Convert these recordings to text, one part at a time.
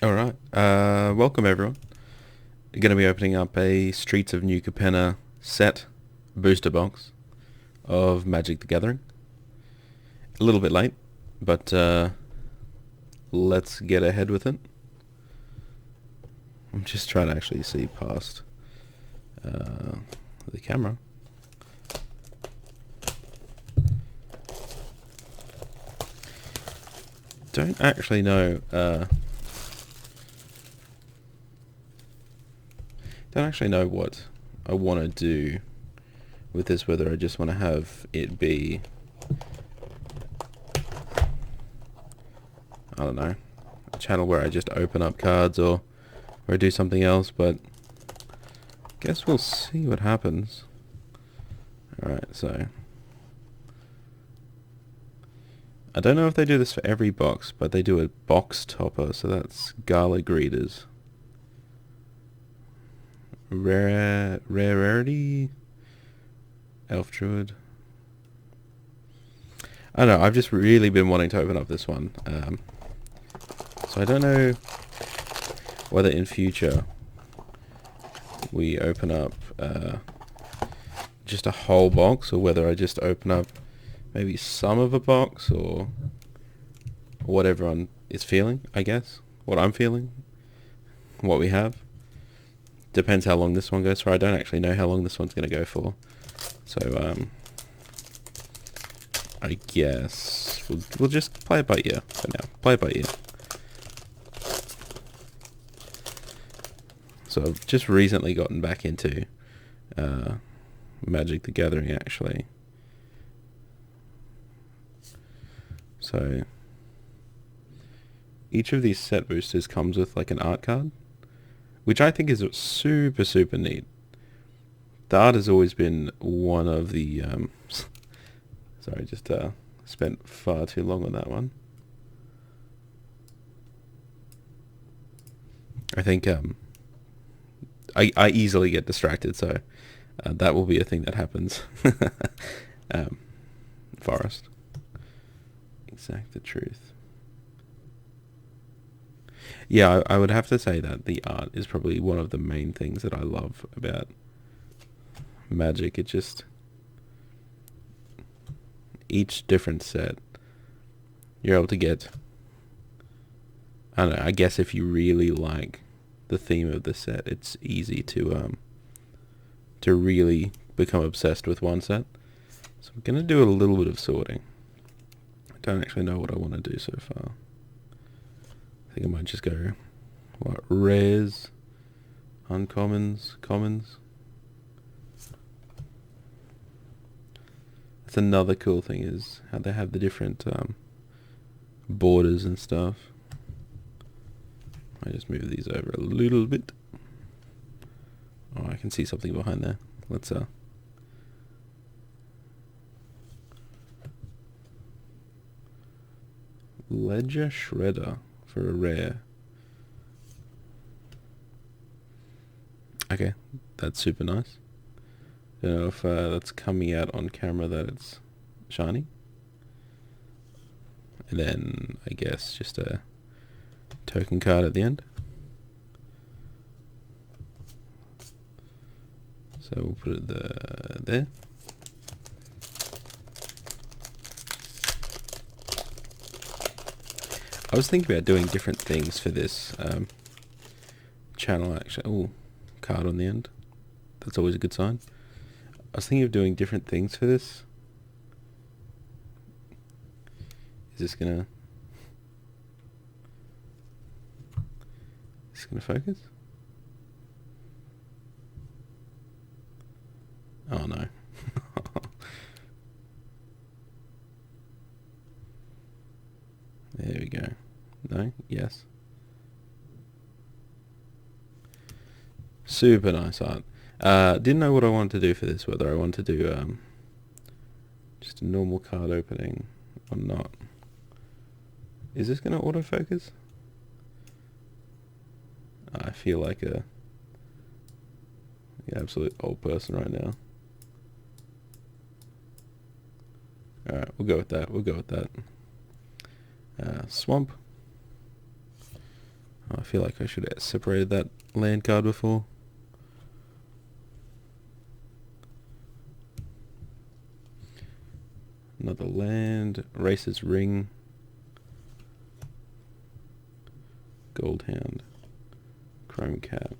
Alright, welcome everyone. We're going to be opening up a Streets of New Capenna set booster box of Magic the Gathering. A little bit late, but let's get ahead with it. I'm just trying to actually see past the camera. Don't actually know what I want to do with this, whether I just want to have it be, I don't know, a channel where I just open up cards or I do something else, but guess we'll see what happens. Alright, so I don't know if they do this for every box, but they do a box topper, so that's Gala Greeters. Rarity? Elf Druid. I don't know, I've just really been wanting to open up this one. So I don't know whether in future we open up just a whole box, or whether I just open up maybe some of a box, or what everyone is feeling, I guess. What I'm feeling. What we have. Depends how long this one goes for. I don't actually know how long this one's going to go for. So, I guess we'll just play it by ear for now. Play it by ear. So I've just recently gotten back into Magic the Gathering, actually. So each of these set boosters comes with like an art card, which I think is super, super neat. The art has always been one of the... sorry, just spent far too long on that one. I think I easily get distracted, so that will be a thing that happens. Forest. Exact the truth. Yeah, I would have to say that the art is probably one of the main things that I love about Magic. It just... each different set, you're able to get... I don't know, I guess if you really like the theme of the set, it's easy to really become obsessed with one set. So I'm going to do a little bit of sorting. I don't actually know what I want to do so far. I think I might just go, what, rares, uncommons, commons. That's another cool thing, is how they have the different borders and stuff. I just move these over a little bit. Oh, I can see something behind there. Let's Ledger Shredder for a rare. Okay, that's super nice. Don't know if that's coming out on camera that it's shiny. And then I guess just a token card at the end. So we'll put it there. I was thinking about doing different things for this channel, actually. Oh, card on the end. That's always a good sign. I was thinking of doing different things for this. Is this gonna focus? Oh no. There we go. No? Yes. Super nice art. Didn't know what I wanted to do for this, whether I want to do just a normal card opening or not. Is this going to autofocus? I feel like a absolute old person right now. Alright, we'll go with that. Swamp. I feel like I should have separated that land card before. Another land. Racer's Ring. Goldhound. Chrome Cat.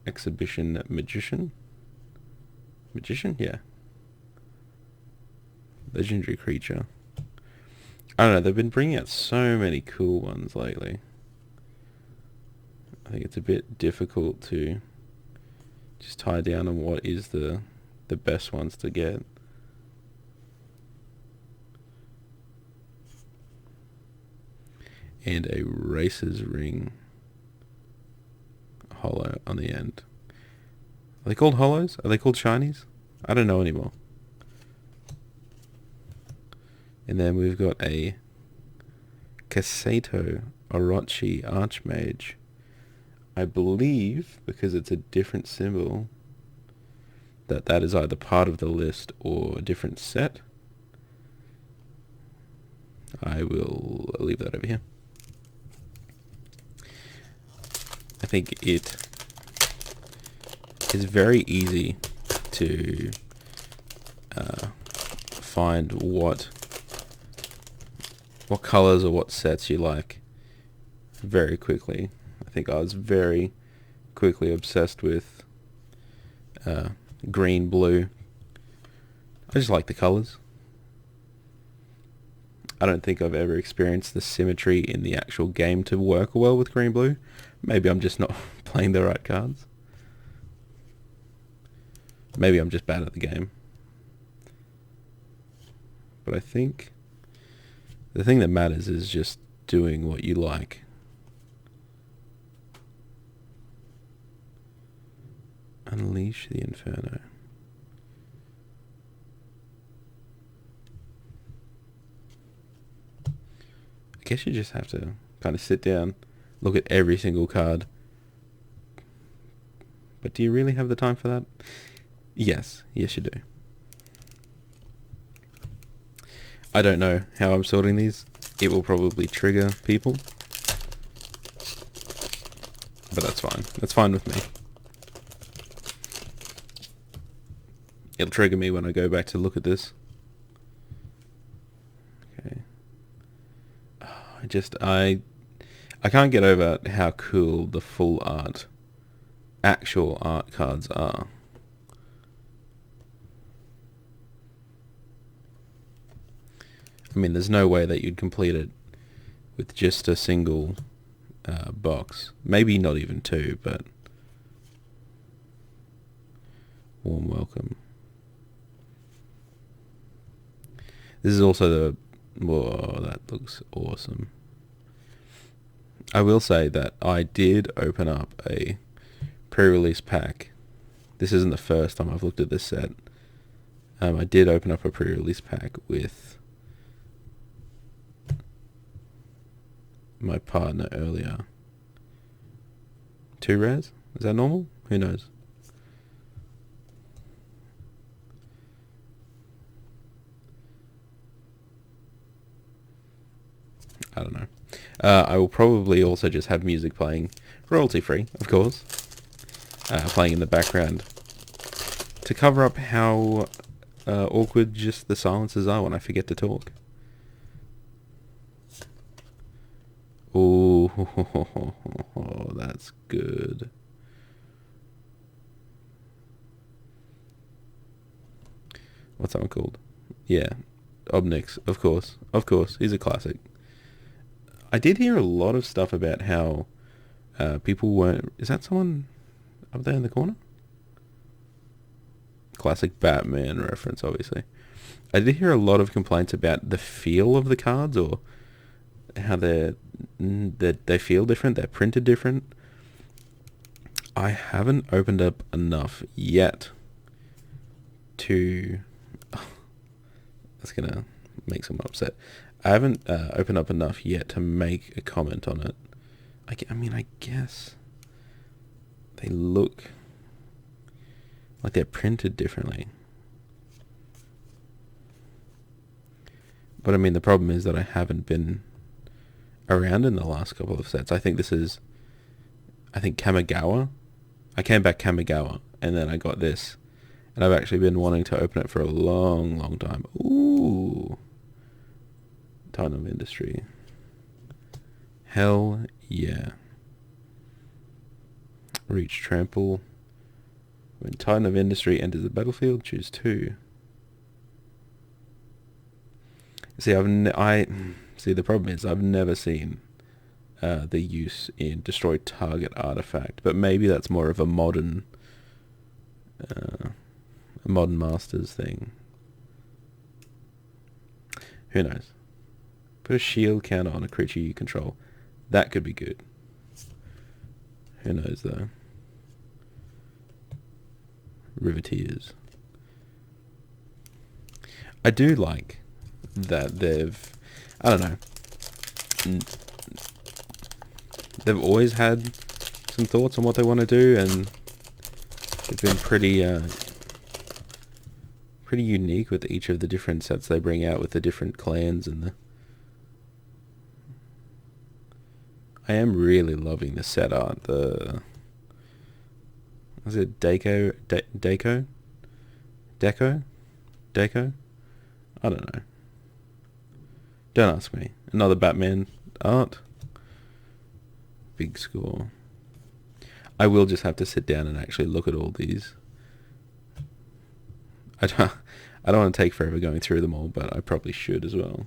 Exhibition Magician. Magician? Yeah. Legendary creature. I don't know, they've been bringing out so many cool ones lately. I think it's a bit difficult to just tie down on what is the best ones to get. And a Racer's Ring holo on the end. Are they called holos? Are they called shinies? I don't know anymore. And then we've got a Casato Orochi Archmage. I believe, because it's a different symbol, that is either part of the list or a different set. I will leave that over here. I think it is very easy to find what colors or what sets you like very quickly. I think I was very quickly obsessed with green, blue. I just like the colors. I don't think I've ever experienced the symmetry in the actual game to work well with green, blue. Maybe I'm just not playing the right cards. Maybe I'm just bad at the game. But I think the thing that matters is just doing what you like. Unleash the Inferno. I guess you just have to kind of sit down, look at every single card. But do you really have the time for that? Yes. Yes, you do. I don't know how I'm sorting these. It will probably trigger people. But that's fine. That's fine with me. It'll trigger me when I go back to look at this. Okay. I can't get over how cool the full art, actual art cards are. I mean, there's no way that you'd complete it with just a single box. Maybe not even two, but warm welcome. This is also the... Whoa, that looks awesome. I will say that I did open up a pre-release pack. This isn't the first time I've looked at this set. I did open up a pre-release pack with my partner earlier. 2 rares? Is that normal? Who knows? I don't know. I will probably also just have music playing, royalty free, of course, playing in the background to cover up how awkward just the silences are when I forget to talk. Oh, that's good. What's that one called? Yeah, Obnix, of course. Of course, he's a classic. I did hear a lot of stuff about how people weren't... Is that someone up there in the corner? Classic Batman reference, obviously. I did hear a lot of complaints about the feel of the cards, or how they feel different, they're printed different. I haven't opened up enough yet to... That's going to make someone upset. I haven't opened up enough yet to make a comment on it. I mean, I guess they look like they're printed differently. But I mean, the problem is that I haven't been around in the last couple of sets. I think Kamigawa. I came back Kamigawa, and then I got this. And I've actually been wanting to open it for a long, long time. Ooh. Titan of Industry. Hell yeah. Reach Trample. When Titan of Industry enters the battlefield, choose 2. See, the problem is I've never seen the use in destroy target artifact, but maybe that's more of a modern Masters thing. Who knows? Put a shield counter on a creature you control. That could be good. Who knows though? Riveteers. I do like that I don't know. They've always had some thoughts on what they want to do, and they've been pretty unique with each of the different sets they bring out with the different clans and I am really loving the set art. Is it Deco? I don't know. Don't ask me. Another Batman art. Big score. I will just have to sit down and actually look at all these. I don't want to take forever going through them all, but I probably should as well.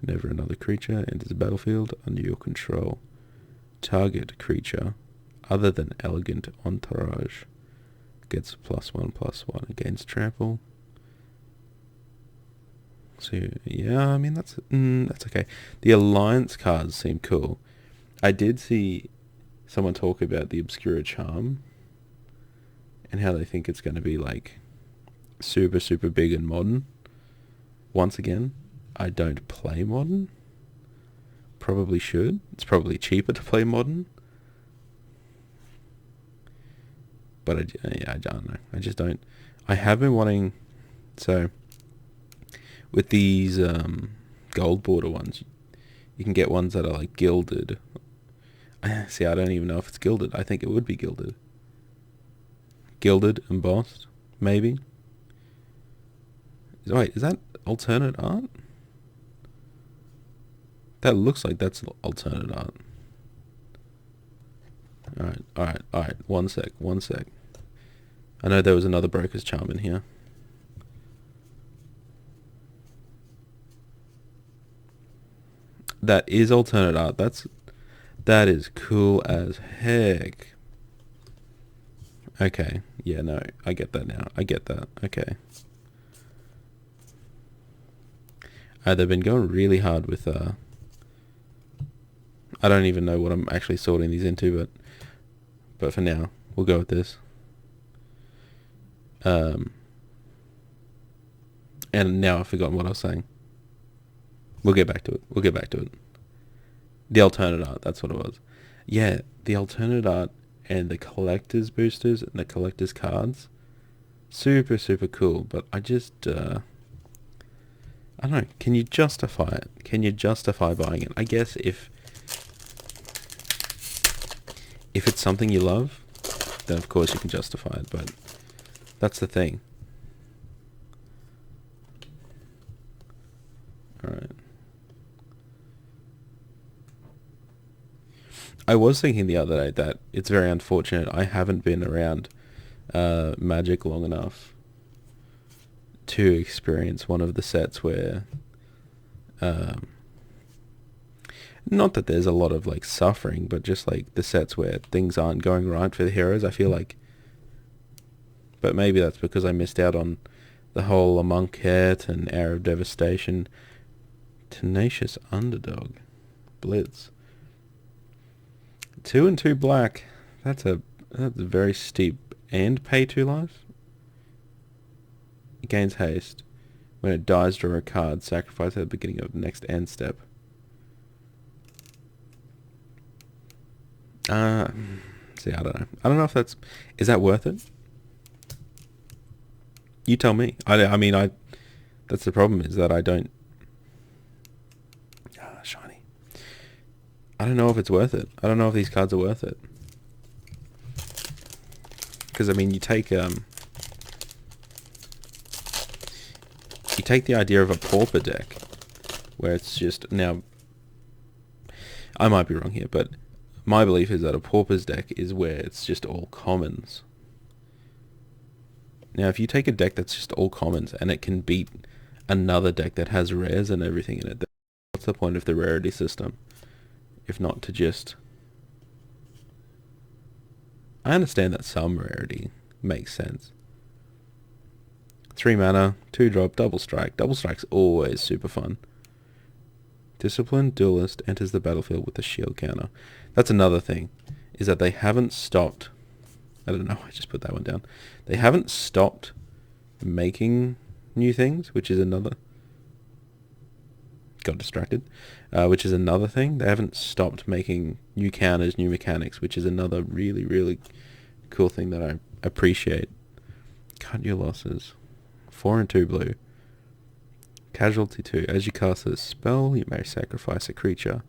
Whenever another creature enters the battlefield under your control, target creature other than Elegant Entourage gets +1/+1 against trample. So yeah, I mean that's okay. The alliance cards seem cool. I did see someone talk about the Obscura Charm and how they think it's going to be like super, super big and modern. Once again, I don't play modern. Probably should. It's probably cheaper to play modern. But I don't know. I just don't. I have been wanting. So with these gold border ones, you can get ones that are like gilded. See, I don't even know if it's gilded. I think it would be gilded. Gilded, embossed, maybe. Wait, is that alternate art? That looks like that's alternate art. Alright. One sec. I know there was another Broker's Charm in here. That is alternate art. That is cool as heck. Okay. Yeah, no, I get that now. I get that. Okay. They've been going really hard with I don't even know what I'm actually sorting these into, but for now, we'll go with this. And now I've forgotten what I was saying. We'll get back to it. The alternate art, that's what it was. Yeah, the alternate art and the collector's boosters and the collector's cards. Super, super cool, but I just... I don't know, can you justify it? Can you justify buying it? I guess if it's something you love, then of course you can justify it, but that's the thing. Alright. I was thinking the other day that it's very unfortunate I haven't been around Magic long enough to experience one of the sets where not that there's a lot of like suffering, but just like the sets where things aren't going right for the heroes, I feel like. But maybe that's because I missed out on the whole Amonkhet and Hour of Devastation. Tenacious Underdog. Blitz. 2 and 2 black. That's a very steep. And pay 2 life? It gains haste. When it dies, draw a card. Sacrifice at the beginning of the next end step. See, I don't know. I don't know if that's... Is that worth it? You tell me. I mean, that's the problem, is that I don't... I don't know if it's worth it. I don't know if these cards are worth it. Because, I mean, you take the idea of a pauper deck, where it's just, now, I might be wrong here, but my belief is that a pauper's deck is where it's just all commons. Now, if you take a deck that's just all commons, and it can beat another deck that has rares and everything in it, then what's the point of the rarity system? If not to just... I understand that some rarity makes sense. 3 mana, 2 drop, double strike. Double strike's always super fun. Disciplined Duelist enters the battlefield with a shield counter. That's another thing, is that they haven't stopped... I don't know, I just put that one down. They haven't stopped making new things, which is another... Got distracted. Which is another thing. They haven't stopped making new counters, new mechanics, which is another really, really cool thing that I appreciate. Cut your losses. 4 and 2 blue. Casualty 2. As you cast a spell, you may sacrifice a creature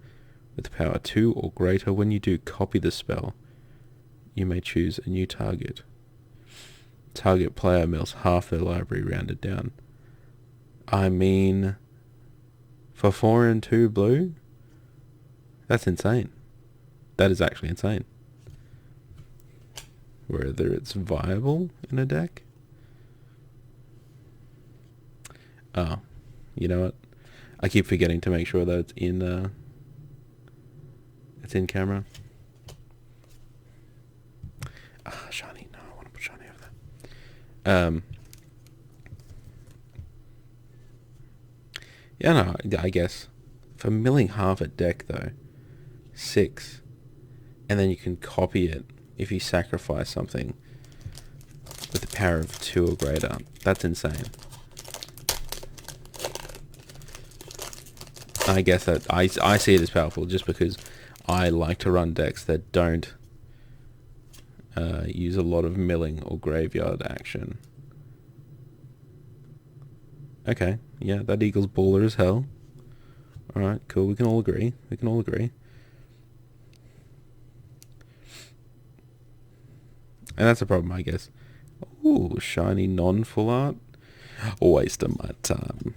with power 2 or greater. When you do, copy the spell. You may choose a new target. Target player mills half their library rounded down. I mean, for 4 and 2 blue, that's insane. That is actually insane. Whether it's viable in a deck? Oh, you know what? I keep forgetting to make sure that it's in camera. Shiny. No, I want to put shiny over there. Yeah, no, I guess for milling half a deck though, 6, and then you can copy it if you sacrifice something with the power of 2 or greater. That's insane. I guess that I see it as powerful just because I like to run decks that don't use a lot of milling or graveyard action. Okay, yeah, that eagle's baller as hell. Alright, cool, we can all agree. And that's a problem, I guess. Ooh, shiny non-full art. A waste of my time.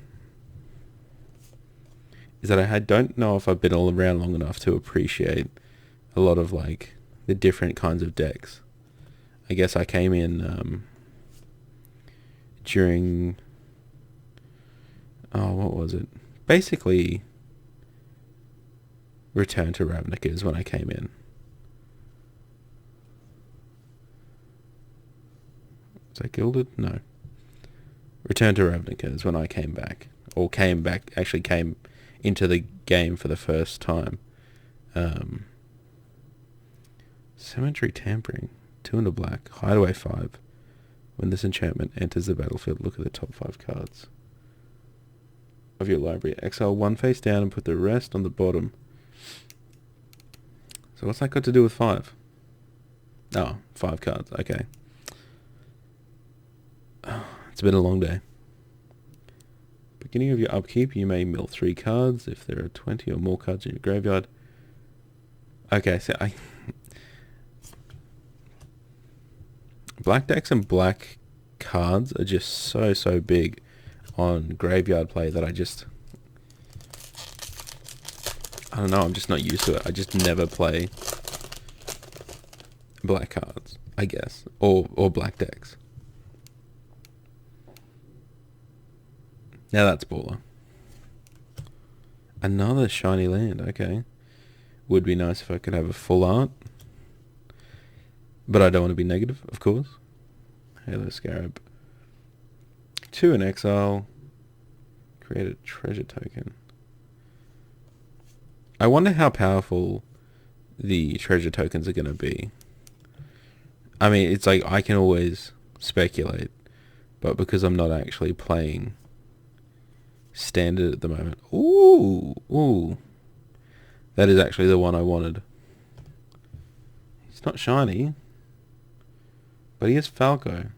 Is that I don't know if I've been all around long enough to appreciate a lot of, like, the different kinds of decks. I guess I came in during... Oh, what was it? Basically, Return to Ravnica is when I came in. Was I gilded? No. Return to Ravnica is when I came back. Or actually came into the game for the first time. Cemetery Tampering. 2 and a black. Hideaway 5. When this enchantment enters the battlefield, look at the top 5 cards of your library. Exile 1 face down and put the rest on the bottom. So what's that got to do with 5? Oh, 5 cards. Okay. It's been a long day. Beginning of your upkeep, you may mill 3 cards if there are 20 or more cards in your graveyard. Okay, so black decks and black cards are just so big on graveyard play that I don't know, I'm just not used to it. I just never play black cards, I guess, or black decks. Now that's baller. Another shiny land, okay. Would be nice if I could have a full art. But I don't want to be negative, of course. Halo Scarab. 2 in exile. Create a treasure token. I wonder how powerful the treasure tokens are going to be. I mean, it's like I can always speculate, but because I'm not actually playing standard at the moment. Ooh. That is actually the one I wanted. He's not shiny, but he is Falco.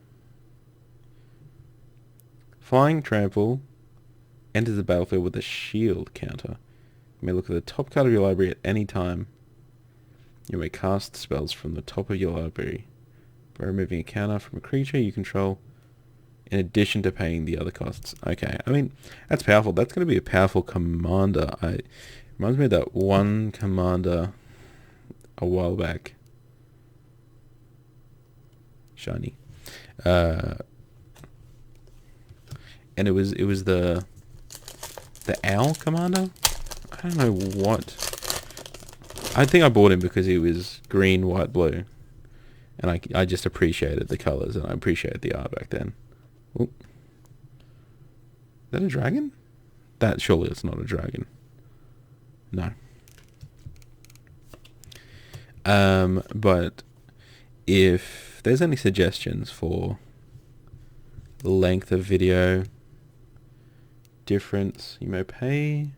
Flying Trample enters the battlefield with a shield counter. You may look at the top card of your library at any time. You may cast spells from the top of your library by removing a counter from a creature you control in addition to paying the other costs. Okay, I mean, that's powerful. That's going to be a powerful commander. Reminds me of that one commander a while back. Shiny. And it was the owl commander? I don't know what. I think I bought him because he was green, white, blue. And I just appreciated the colours and I appreciated the art back then. Oop. Is that a dragon? That surely it's not a dragon. No. But if there's any suggestions for length of video, difference, you may pay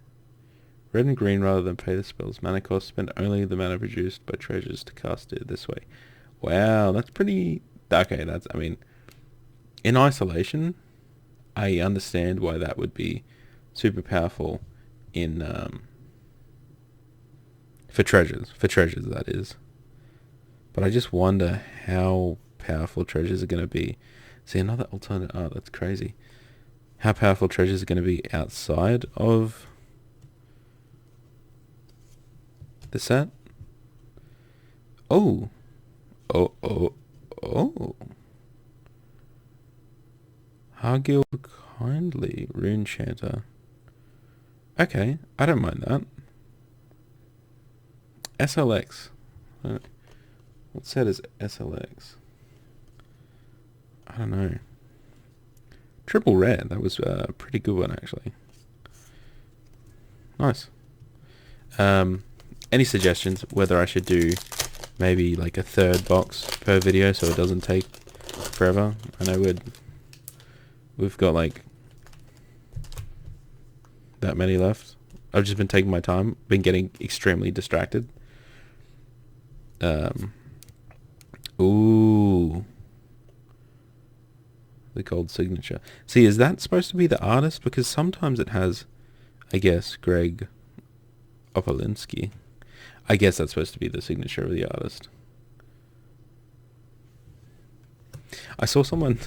red and green rather than pay the spell's mana cost. Spend only the mana produced by treasures to cast it this way. Wow, that's pretty... Okay, that's... I mean, in isolation, I understand why that would be super powerful in... for treasures, that is. But I just wonder how powerful treasures are going to be. See, another alternate art, that's crazy. How powerful treasures are going to be outside of the set. Oh. Hargil Kindly, Rune Chanter. Okay, I don't mind that. SLX. What set is SLX? I don't know. Triple rare. That was a pretty good one, actually. Nice. Any suggestions whether I should do maybe like a third box per video so it doesn't take forever? I know we've got like that many left. I've just been taking my time, been getting extremely distracted. Ooh. The gold signature. See, is that supposed to be the artist? Because sometimes it has, I guess, Greg Opolinski. I guess that's supposed to be the signature of the artist. I saw someone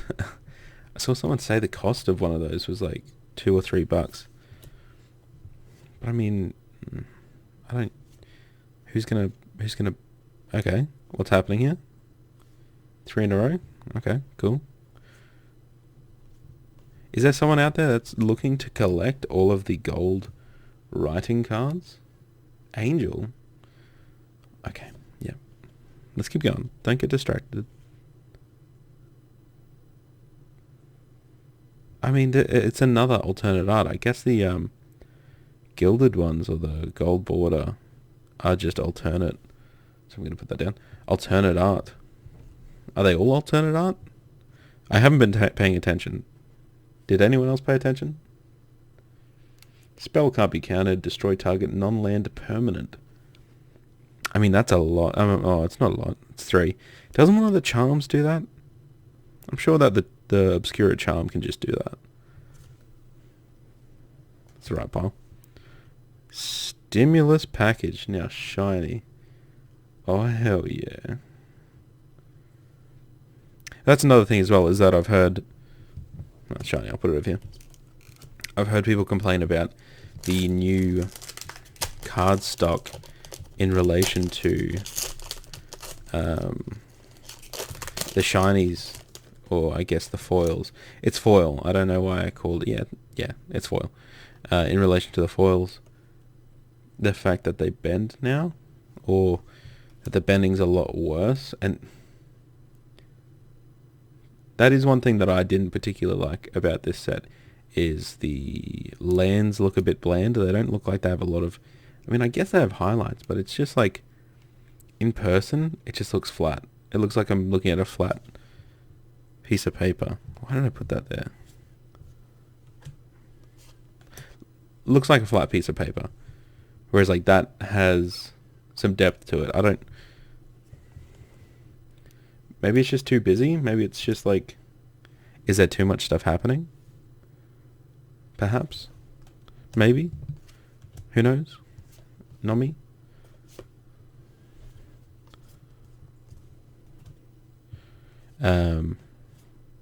say the cost of one of those was like $2 or $3. But I mean, I don't... Who's gonna... Okay, what's happening here? 3 in a row? Okay, cool. Is there someone out there that's looking to collect all of the gold writing cards? Angel? Okay, yeah. Let's keep going. Don't get distracted. I mean, it's another alternate art. I guess the gilded ones or the gold border are just alternate. So I'm going to put that down. Alternate art. Are they all alternate art? I haven't been paying attention. Did anyone else pay attention? Spell can't be countered. Destroy target non-land permanent. I mean, that's a lot. Oh, it's not a lot. It's 3. Doesn't one of the charms do that? I'm sure that the Obscura charm can just do that. That's the right pile. Stimulus package. Now shiny. Oh, hell yeah. That's another thing as well, is that I've heard... Oh, shiny, I'll put it over here. I've heard people complain about the new card stock in relation to the shinies, or I guess the foils. It's foil. I don't know why I called it... Yeah, it's foil. In relation to the foils, the fact that they bend now, or that the bending's a lot worse, and that is one thing that I didn't particularly like about this set, is the lands look a bit bland. They don't look like they have a lot of... I mean, I guess they have highlights, but it's just like, in person, it just looks flat. It looks like I'm looking at a flat piece of paper. Why did I put that there? Looks like a flat piece of paper. Whereas like that has some depth to it. I don't... Maybe it's just too busy. Maybe it's just like... Is there too much stuff happening? Perhaps. Maybe. Who knows? Nomi?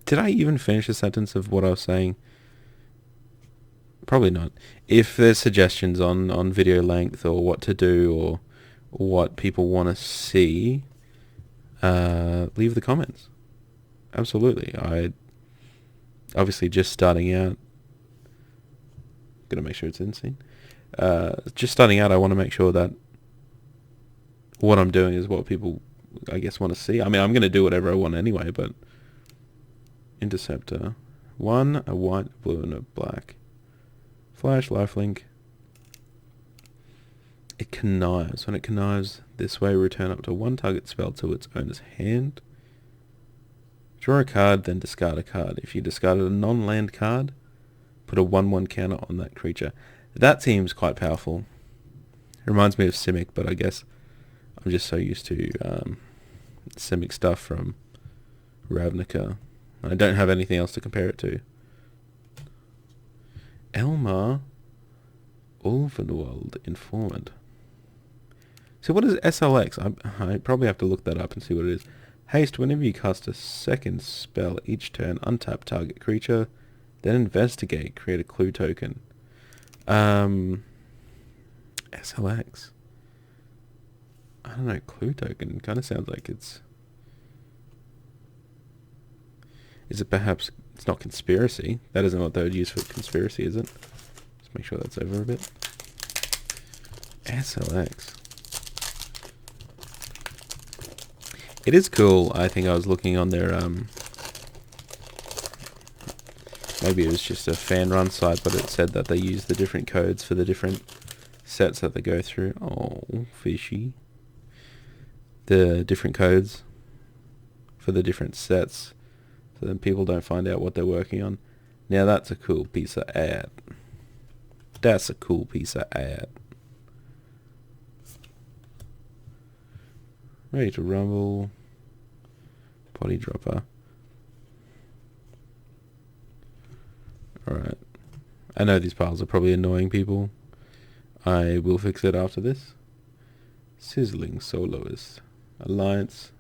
Did I even finish a sentence of what I was saying? Probably not. If there's suggestions on video length or what to do or what people want to see, leave the comments. Absolutely. I obviously just starting out. Gonna make sure it's in scene. Just starting out, I want to make sure that what I'm doing is what people, I guess, want to see. I mean, I'm gonna do whatever I want anyway, but Interceptor, 1, a white, a blue, and a black. Flash, lifelink. It connives. When it connives this way, return up to 1 target spell to its owner's hand. Draw a card, then discard a card. If you discarded a non-land card, put a 1/1 counter on that creature. That seems quite powerful. It reminds me of Simic, but I guess I'm just so used to Simic stuff from Ravnica. I don't have anything else to compare it to. Elmar Ulvenwald Informant. So what is SLX? I probably have to look that up and see what it is. Haste, whenever you cast a second spell each turn, untap target creature, then investigate, create a clue token. SLX. I don't know, clue token kind of sounds like it's... Is it perhaps... It's not conspiracy. That isn't what they would use for conspiracy, is it? Let's make sure that's over a bit. SLX. It is cool. I think I was looking on their... maybe it was just a fan-run site, but it said that they use the different codes for the different sets that they go through. Oh, fishy. The different codes for the different sets, so then people don't find out what they're working on. Now that's a cool piece of art. That's a cool piece of art. Ready to rumble. Body dropper. Alright. I know these piles are probably annoying people. I will fix it after this. Sizzling Soloist. Alliance.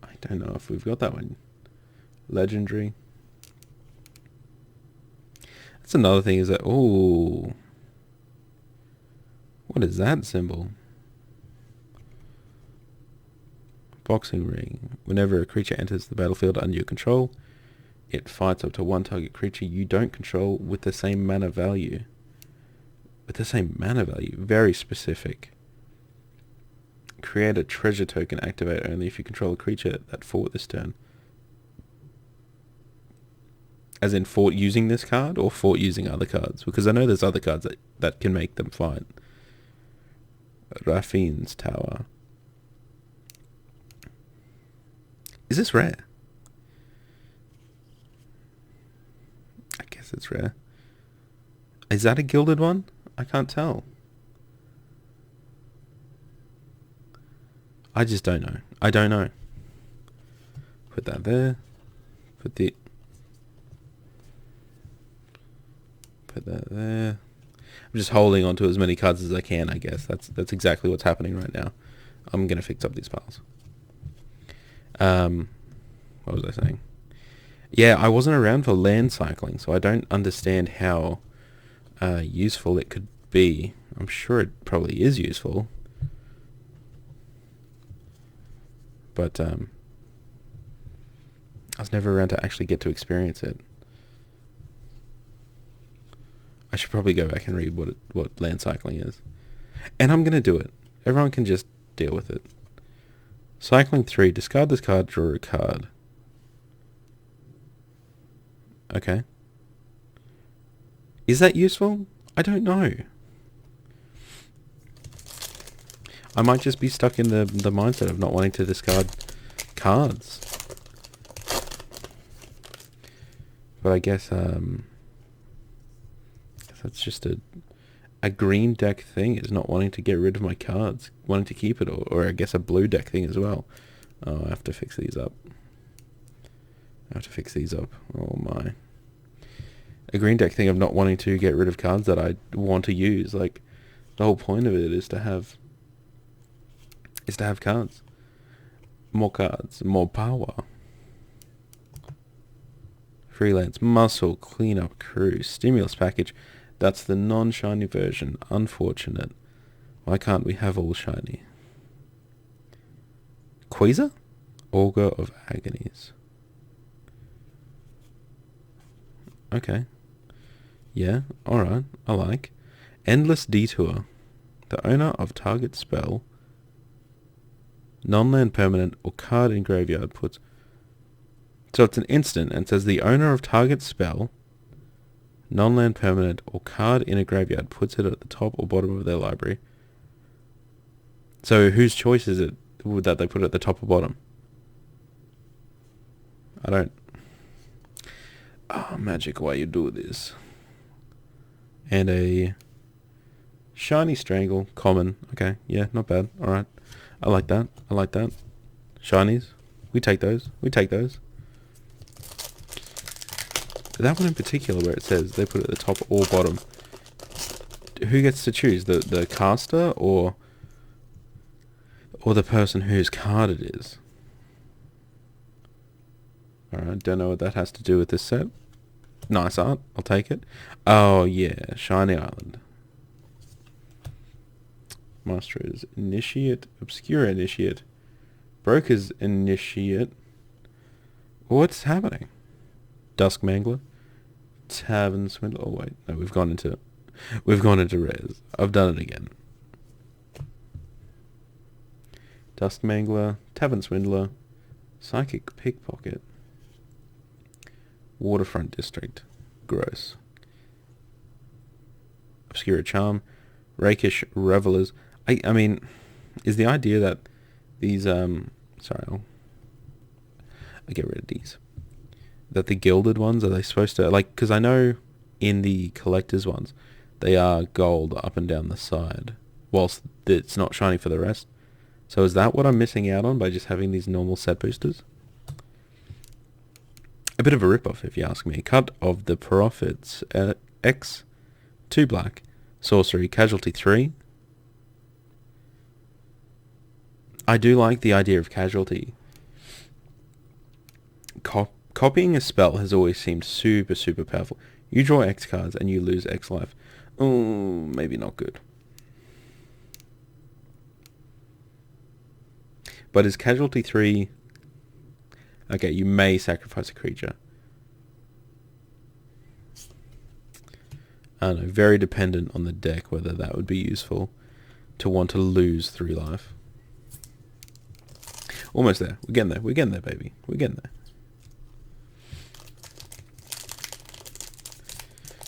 I don't know if we've got that one. Legendary. That's another thing is that... Oh. What is that symbol? Boxing ring. Whenever a creature enters the battlefield under your control, it fights up to 1 target creature you don't control with the same mana value. With the same mana value. Very specific. Create a treasure token, activate only if you control a creature that fought this turn. As in fought using this card or fought using other cards? Because I know there's other cards that can make them fight. Raffine's Tower. Is this rare? I guess it's rare. Is that a gilded one? I can't tell. I just don't know. I don't know. Put that there. Put that there. I'm just holding on to as many cards as I can, I guess. That's exactly what's happening right now. I'm going to fix up these piles. What was I saying? Yeah, I wasn't around for land cycling, so I don't understand how useful it could be. I'm sure it probably is useful. But I was never around to actually get to experience it. I should probably go back and read what land cycling is. And I'm going to do it. Everyone can just deal with it. Cycling 3. Discard this card, draw a card. Okay. Is that useful? I don't know. I might just be stuck in the mindset of not wanting to discard cards. But I guess that's just a green deck thing, is not wanting to get rid of my cards, wanting to keep it, or I guess a blue deck thing as well. Oh, I have to fix these up. Oh my. A green deck thing of not wanting to get rid of cards that I want to use, like The whole point of it is to have cards. More cards, more power. Freelance muscle, cleanup crew, stimulus package. That's the non-shiny version. Unfortunate. Why can't we have all shiny? Quasar? Augur of Agonies. Okay. Yeah, alright, I like. Endless Detour. The owner of target spell, non-land permanent, or card in graveyard puts... So it's an instant, and it says the owner of target spell, non-land permanent, or card in a graveyard puts it at the top or bottom of their library. So whose choice is it that they put it at the top or bottom? I don't... Oh, Magic, why you do this? And a shiny Strangle, common. Okay, yeah, not bad. Alright. I like that. I like that. Shinies. We take those. We take those. That one in particular where it says they put it at the top or bottom. Who gets to choose? The caster or the person whose card it is? Alright, don't know what that has to do with this set. Nice art. I'll take it. Oh, yeah. Shiny Island. Master's Initiate. Obscure Initiate. Broker's Initiate. What's happening? Dusk Mangler. Tavern Swindler. Oh, wait. No, we've gone into res. I've done it again. Dusk Mangler. Tavern Swindler. Psychic Pickpocket. Waterfront District. Gross. Obscure Charm. Rakish Revelers. I mean, is the idea that these, sorry, I'll get rid of these. That the gilded ones, are they supposed to, like, because I know in the collector's ones, they are gold up and down the side, whilst it's not shiny for the rest. So is that what I'm missing out on by just having these normal set boosters? A bit of a rip-off, if you ask me. Cut of the Profits. X, 2 black. Sorcery, Casualty 3. I do like the idea of Casualty. Copying a spell has always seemed super, super powerful. You draw X cards and you lose X life. Oh, maybe not good. But is Casualty 3... Okay, you may sacrifice a creature. I don't know, very dependent on the deck whether that would be useful to want to lose 3 life. Almost there. We're getting there. We're getting there, baby. We're getting there.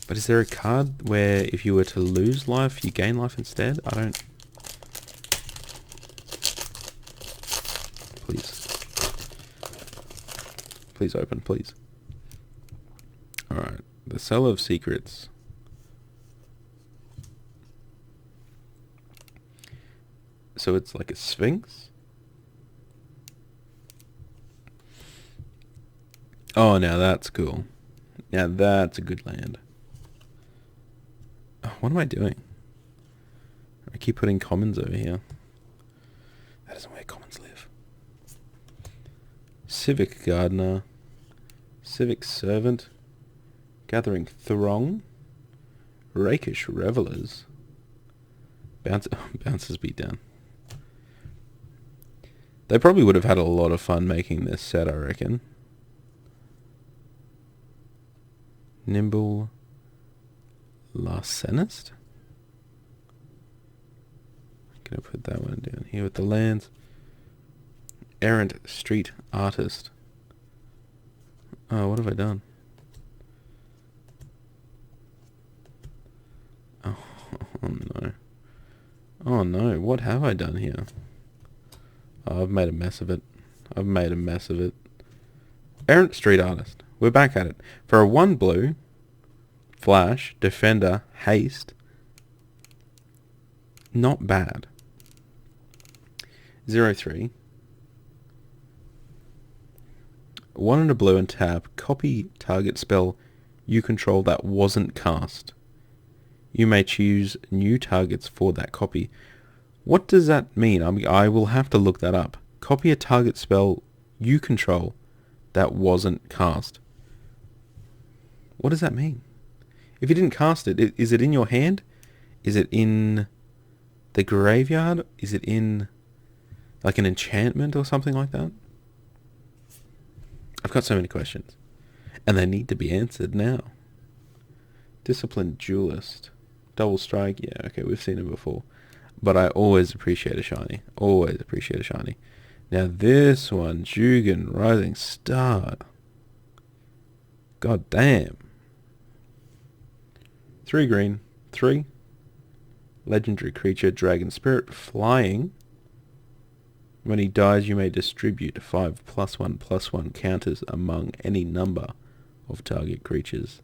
But is there a card where if you were to lose life, you gain life instead? I don't... Please. Please open, please. Alright. The Cellar of Secrets. So it's like a Sphinx? Oh, now that's cool. Now that's a good land. Oh, what am I doing? I keep putting commons over here. That isn't where commons live. Civic Gardener. Civic Servant. Gathering Throng. Rakish Revelers. Bouncers beat down. They probably would have had a lot of fun making this set, I reckon. Nimble Larcenist? I'm going to put that one down here with the lands. Errant Street Artist. Oh, what have I done? Oh, oh no. Oh no, what have I done here? Oh, I've made a mess of it. I've made a mess of it. Errant Street Artist. We're back at it. For a 1 blue, Flash, Defender, Haste. Not bad. 0/3. 1 and a blue and tap. Copy target spell you control that wasn't cast. You may choose new targets for that copy. What does that mean? I will have to look that up. Copy a target spell you control that wasn't cast. What does that mean? If you didn't cast it, is it in your hand? Is it in the graveyard? Is it in like an enchantment or something like that? I've got so many questions. And they need to be answered now. Disciplined Duelist. Double Strike. Yeah, okay, we've seen it before. But I always appreciate a shiny. Always appreciate a shiny. Now this one, Jugan Rising Star. God damn. 3 green. 3. Legendary creature, Dragon Spirit, flying. When he dies, you may distribute 5 +1/+1 counters among any number of target creatures.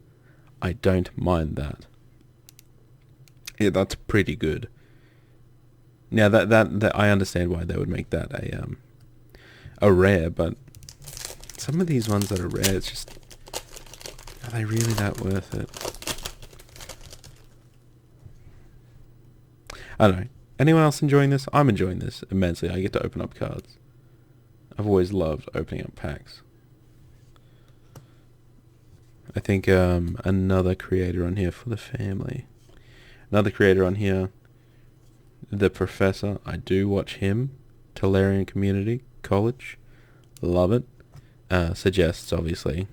I don't mind that. Yeah, that's pretty good. Now that I understand why they would make that a rare, but some of these ones that are rare, it's just, are they really that worth it? I don't know. Anyone else enjoying this? I'm enjoying this immensely. I get to open up cards. I've always loved opening up packs. I think another creator on here for the family. Another creator on here, the Professor. I do watch him. Tolarian Community College. Love it. Suggests, obviously,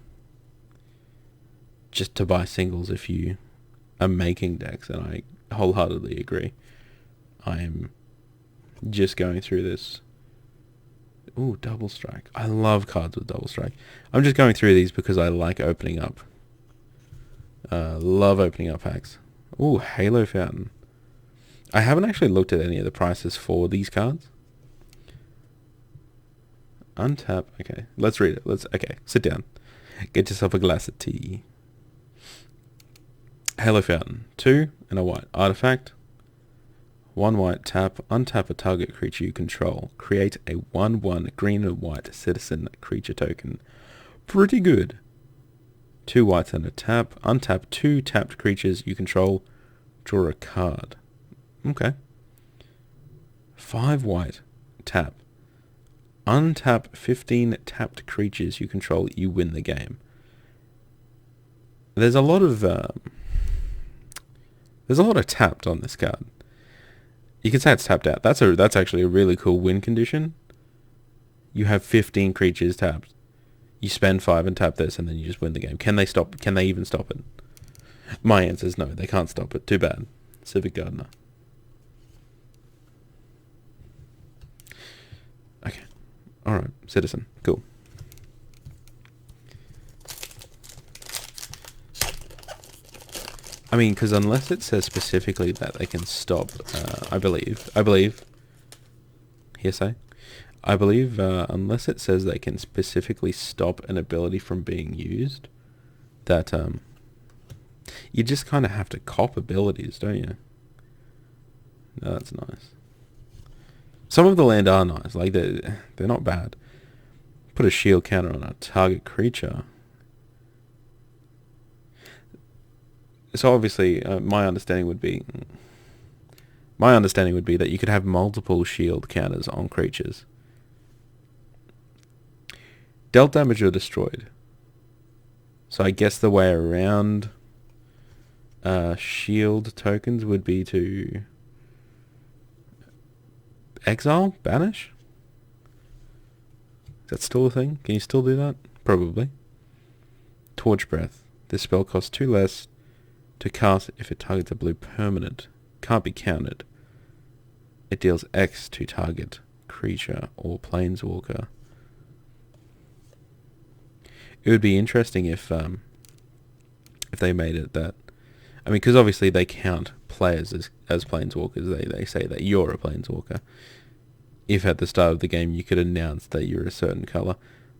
just to buy singles if you are making decks, and I wholeheartedly agree. I am just going through this. Ooh, Double Strike. I love cards with Double Strike. I'm just going through these because I like opening up. Love opening up packs. Ooh, Halo Fountain. I haven't actually looked at any of the prices for these cards. Untap. Okay, let's read it. Okay, sit down. Get yourself a glass of tea. Halo Fountain. 2 and a white. Artifact. 1 white, tap, untap a target creature you control. Create a 1/1 green and white citizen creature token. Pretty good. 2 whites and a tap. Untap 2 tapped creatures you control. Draw a card. Okay. 5 white, tap. Untap 15 tapped creatures you control. You win the game. There's a lot of tapped on this card. You can say it's tapped out. That's actually a really cool win condition. You have 15 creatures tapped. You spend 5 and tap this, and then you just win the game. Can they stop? Can they even stop it? My answer is no. They can't stop it. Too bad. Civic Gardener. Okay. All right. Citizen. Cool. I mean, because unless it says specifically that they can stop, I believe, hearsay, I believe, unless it says they can specifically stop an ability from being used, that, you just kind of have to cop abilities, don't you? No, that's nice. Some of the land are nice, like, they're not bad. Put a shield counter on a target creature. So obviously, my understanding would be that you could have multiple shield counters on creatures. Dealt damage or destroyed. So I guess the way around shield tokens would be to exile, banish. Is that still a thing? Can you still do that? Probably. Torch Breath. This spell costs 2 less to cast if it targets a blue permanent. Can't be countered. It deals X to target creature or planeswalker. It would be interesting if they made it that... I mean, because obviously they count players as planeswalkers. They say that you're a planeswalker. If at the start of the game you could announce that you're a certain color.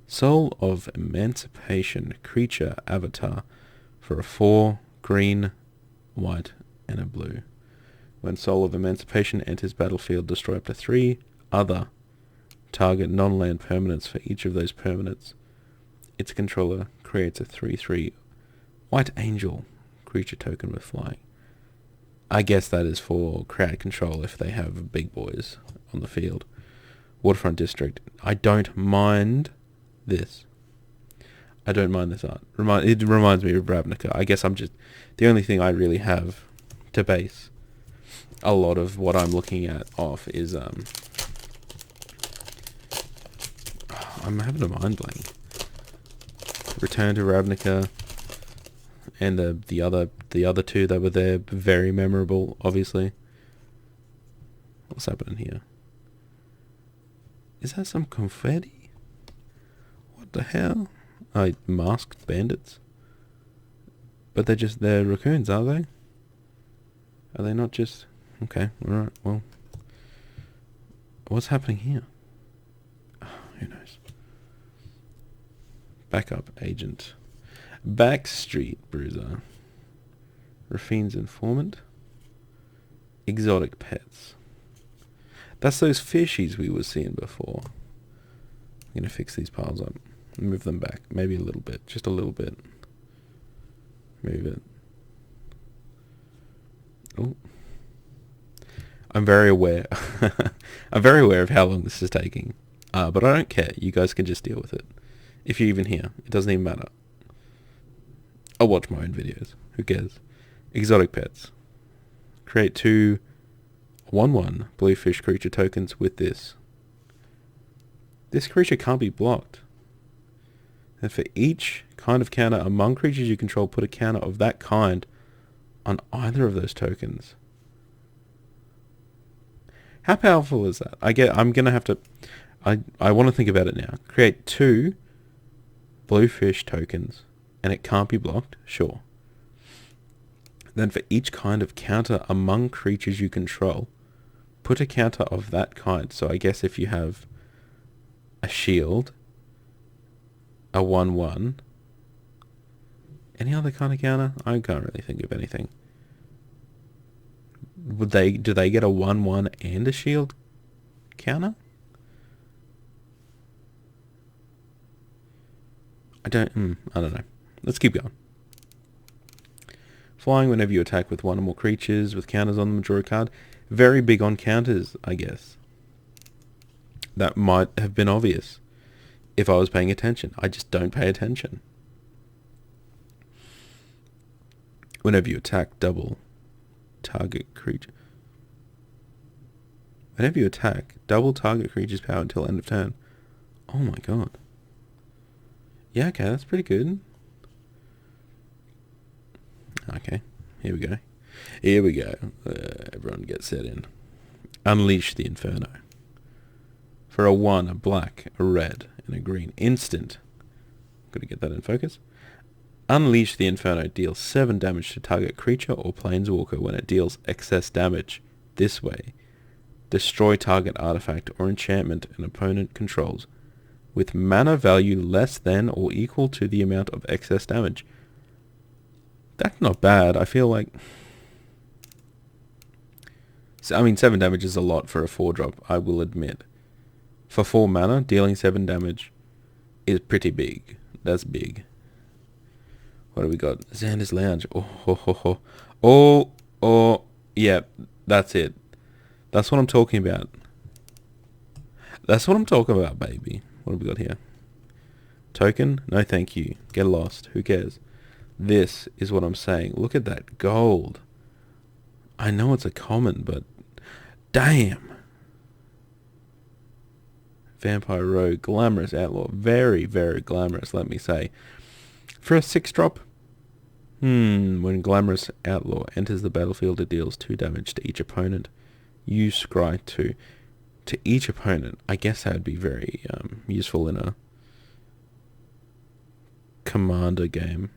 Soul of Emancipation creature avatar for a 4... green, white, and a blue. When Soul of Emancipation enters battlefield, destroy up to 3 other target non-land permanents. For each of those permanents, its controller creates a 3/3 white angel creature token with flying. I guess that is for crowd control if they have big boys on the field. Waterfront District. I don't mind this. I don't mind this art. It reminds me of Ravnica. I guess I'm just... The only thing I really have to base a lot of what I'm looking at off is... I'm having a mind blank. Return to Ravnica, and the other two that were there, very memorable, obviously. What's happening here? Is that some confetti? What the hell? Masked bandits? But they're raccoons, are they? Are they not just... Okay, alright, well... What's happening here? Oh, who knows? Backup agent. Backstreet Bruiser. Rafine's informant. Exotic pets. That's those fishies we were seeing before. I'm gonna fix these piles up. Move them back. Maybe a little bit. Just a little bit. Move it. Oh. I'm very aware. I'm very aware of how long this is taking. But I don't care. You guys can just deal with it. If you're even here. It doesn't even matter. I'll watch my own videos. Who cares? Exotic pets. Create 2 1/1 bluefish creature tokens with this. This creature can't be blocked. And for each kind of counter among creatures you control, put a counter of that kind on either of those tokens. How powerful is that? I'm gonna have to... I want to think about it now. Create 2 bluefish tokens, and it can't be blocked? Sure. Then for each kind of counter among creatures you control, put a counter of that kind. So I guess if you have a shield, a 1/1, any other kind of counter? I can't really think of anything. Do they get a 1/1 and a shield counter? I don't know. Let's keep going. Flying whenever you attack with 1 or more creatures with counters on them, draw a card. Very big on counters, I guess. That might have been obvious if I was paying attention. I just don't pay attention. Whenever you attack, double target creature. Whenever you attack, double target creature's power until end of turn. Oh my god. Yeah, okay, that's pretty good. Okay, here we go. Here we go. Everyone get set in. Unleash the Inferno. For a 1, a black, a red, and a green. Instant. Gotta get that in focus. Unleash the Inferno deals 7 damage to target creature or planeswalker when it deals excess damage. This way. Destroy target artifact or enchantment an opponent controls with mana value less than or equal to the amount of excess damage. That's not bad. I feel like... I mean, 7 damage is a lot for a 4-drop, I will admit. For 4 mana, dealing 7 damage is pretty big. That's big. What do we got? Xander's Lounge. Oh, yeah, that's it. That's what I'm talking about. That's what I'm talking about, baby. What have we got here? Token? No thank you. Get lost. Who cares? This is what I'm saying. Look at that gold. I know it's a common, but damn. Vampire Rogue. Glamorous Outlaw. Very, very glamorous, let me say. For a 6-drop, when Glamorous Outlaw enters the battlefield, it deals 2 damage to each opponent. You scry 2 to each opponent. I guess that would be very useful in a commander game.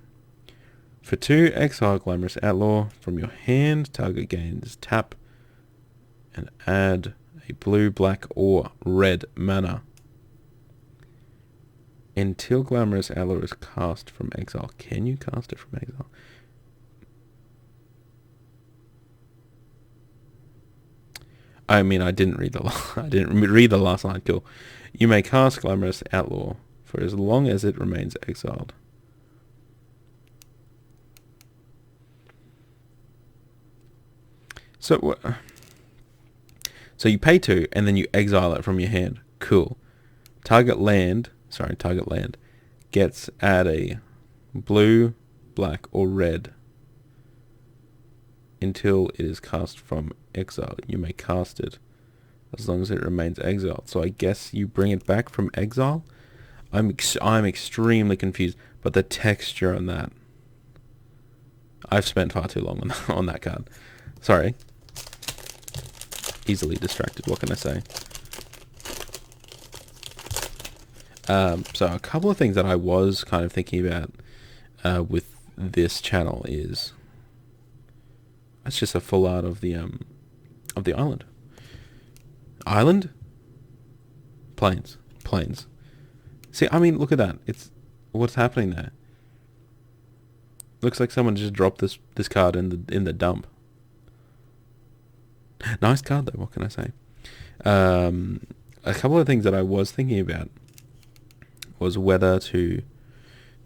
For 2, exile Glamorous Outlaw from your hand. Target gains tap and add a blue, black, or red mana until Glamorous Outlaw is cast from exile. Can you cast it from exile? I mean, I didn't read the last line. Cool. You may cast Glamorous Outlaw for as long as it remains exiled. So you pay 2 and then you exile it from your hand. Cool. Target land gets add a blue, black, or red until it is cast from exile. You may cast it as long as it remains exiled. So I guess you bring it back from exile. I'm extremely confused, but the texture on that, I've spent far too long on that card. Sorry. Easily distracted. What can I say? So a couple of things that I was kind of thinking about with this channel is it's just a full art of the island. Island? Plains. See, I mean, look at that. It's what's happening there. Looks like someone just dropped this card in the dump. Nice card though. What can I say? A couple of things that I was thinking about was whether to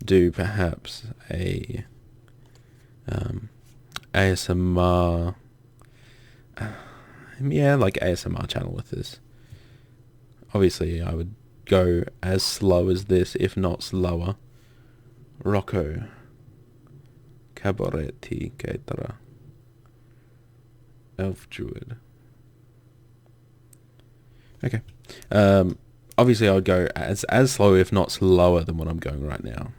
do perhaps a ASMR, like ASMR channel with this. Obviously, I would go as slow as this, if not slower. Rocco Cabaretti Keitara Elf Druid. Okay. Obviously, I would go as slow, if not slower, than what I'm going right now.